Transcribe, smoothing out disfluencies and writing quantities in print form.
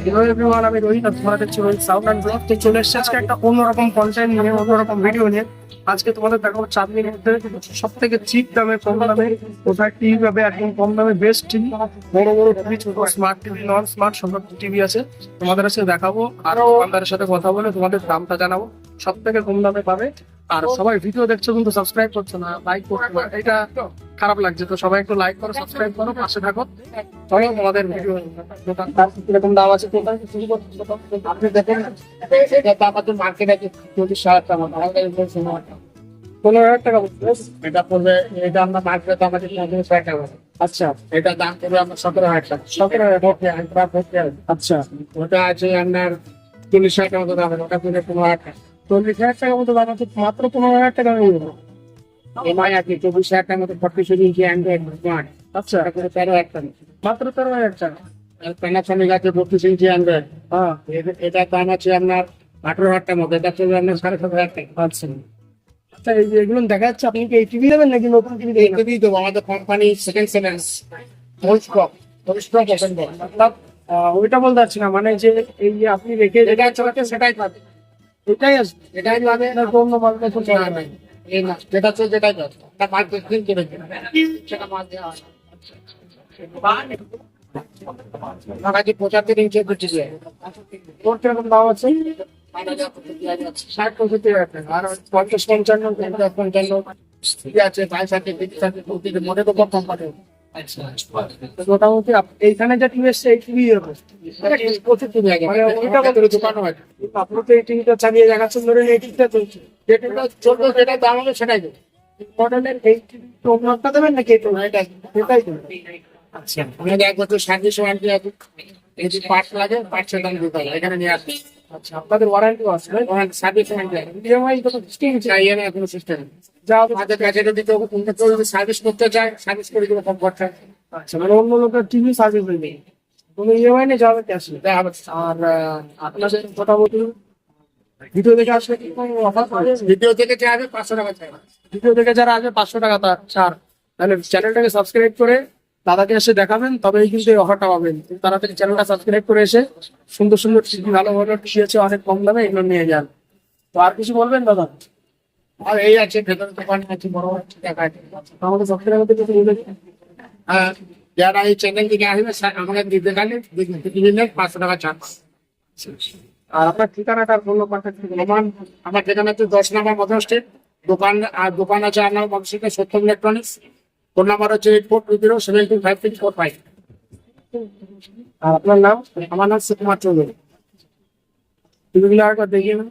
Hello everyone, আমি রোহিত আর তোমরা দেখছো রোহিত সাউন্ড অ্যান্ড ব্লগ। তো চলে এসেছে আজকে একটা অন্যরকম কন্টেন্ট নিয়ে, অন্যরকম ভিডিও নিয়ে। আজকে তোমাদের দেখাবো চাঁদনির মধ্যে সব থেকে চিপ দামে, কম দামে কোথায় টিভি পাবে, একদম কম দামে বেস্ট টিভি, বড় বড় টিভি, ছোট স্মার্ট টিভি, নন স্মার্ট সব টিভি আছে। তোমাদের কাছে দেখাবো আর দোকানদারের সাথে কথা বলে তোমাদের দামটা জানাবো। সব থেকে কম দামে পাবে। আর সবাই ভিডিও দেখছো কিন্তু সাবস্ক্রাইব করছো না, লাইক করছো না, এটা খারাপ লাগছে। তো সবাই একটু লাইক করো, সাবস্ক্রাইব করো, পাশে থাকো। তবে তোমাদের ভিডিও দোকানদার কিরকম দাম আছে কোথায় আপনি দেখেন। এটা আমাদের মার্কেট আছে 40,000 টাকা, 15,000 টাকা বলছে। এটা পড়বে, এটা আমরা মার্কেটে দাম আছে 35,000 টাকা। আচ্ছা, এটা দাম পড়বে আপনার 17,000 টাকা। 17,000। আচ্ছা, ওটা আছে আপনার 40,000 টাকা মতো দাম, ওটা পড়বে 15,000 টাকা। 40,000 টাকা মতো দাম আছে, মাত্র 15,000 টাকা হয়ে যাবে। এমআই আছে 24,000 টাকার মতো, 46 ইঞ্চি অ্যান্ড্রয়েড স্মার্ট। আচ্ছা, এটা করে 13,000 টাকা, মাত্র 13,000 টাকা। প্যানাসোনিক আছে 32 ইঞ্চি অ্যান্ড্রয়েড। হ্যাঁ, এটা দাম আছে আপনার 18,000 টাকার মতো, এটা চলবে আপনার 7,500 টাকা। আচ্ছা আচ্ছা, এই যে এগুলো দেখা যাচ্ছে, আপনি কি এই টিভি নেবেন নাকি নতুন টিভি দেবেন? টিভি দেবো, আমাদের কোম্পানি সেকেন্ড সেলেন্স হোল স্টক ওপেন দেয়। মতলব ওইটা বলতে পারছি না, মানে যে এই যে আপনি রেখে যেটা চলছে সেটাই পাবে, এটাই আসবে, এটাই পাবে না, অন্য মাল কিছু চলে না। এই না, যেটা চলছে যেটাই পাবে, এটা মাল দিন করে দেবে, সেটা মাল দেওয়া হয়। বাকি 75 ইঞ্চি দুটি দিয়ে ওর কিরকম দাম আছে? 60-65,000 টাকা। আর 50-55 আছে, 22 আছে, মনে তো কম কোম্পানি। মোটামুটি এইখানে যে টিভি এসছে এই টিভি প্রচুর টিভি আগে, মানে ওইটা বলতে দোকানও হয়। আপনি তো এই টিভিটা চালিয়ে দেখাচ্ছেন, ধরেন এই টিভিটা চলছে, যে টিভিটা চলবে যেটা দাম হবে সেটাই দেবে। মডেলের এই টিভি তো অন্যটা দেবেন নাকি? এটাই দেবেন। আচ্ছা, আমাদের 1 বছর সার্ভিস ওয়ারেন্টি আছে, এই যে পার্টস লাগে পার্টসের দাম দিতে হবে, এখানে নিয়ে আসবে। আচ্ছা, আপনাদের ওয়ারেন্টিও আছে? সার্ভিস ওয়ারেন্টি আছে, ইএমআই কোনো সিস্টেম চাই? ইএমআই কোনো সিস্টেম যা আমাদের কাছে যদি কেউ সার্ভিস করতে চায়, সার্ভিস করে দেবো কম খরচা। আচ্ছা, মানে অন্য লোকের টিভি সার্ভিস হয়ে নেই, কোনো ইএমআই নেই, যাবে ক্যাশ। আর আপনাদের মোটামুটি ভিডিও দেখে আসলে কি কোনো অফার পাবে? ভিডিও দেখে যে আসবে 500 টাকা চাই, ভিডিও দেখে যারা আসবে 500 টাকা তার ছাড়। তাহলে চ্যানেলটাকে সাবস্ক্রাইব করে দাদাকে এসে দেখাবেন, তবেই কিন্তু এই অফারটা পাবেন। তাড়াতাড়ি চ্যানেলটা সাবস্ক্রাইব করে এসে সুন্দর সুন্দর টিভি, ভালো ভালো টিভি আছে অনেক কম দামে, এগুলো নিয়ে যান। তো আর কিছু বলবেন দাদা? আর এই আছে, ভেতরে দোকান আছে, বড় দেখা আছে, আমাদের সাবস্ক্রাইব করতে কিছু বলবেন? হ্যাঁ, যারা এই চ্যানেল থেকে আসবে আমাকে দিতে গেলে 500 টাকা ছাড়। আর আপনার ঠিকানাটা বললো কন্ট্যাক্ট। আমার ঠিকানা হচ্ছে 10 নম্বর মদন স্ট্রিট, দোকান। আর দোকান আছে আপনার মদনস্ট্রিটে সত্যম ইলেকট্রনিক্স। ফোন নাম্বার হচ্ছে 8420725345। আর আপনার নাম? আমার নাম সুকুমার চৌধুরী। টিভিগুলো একবার দেখিয়ে না।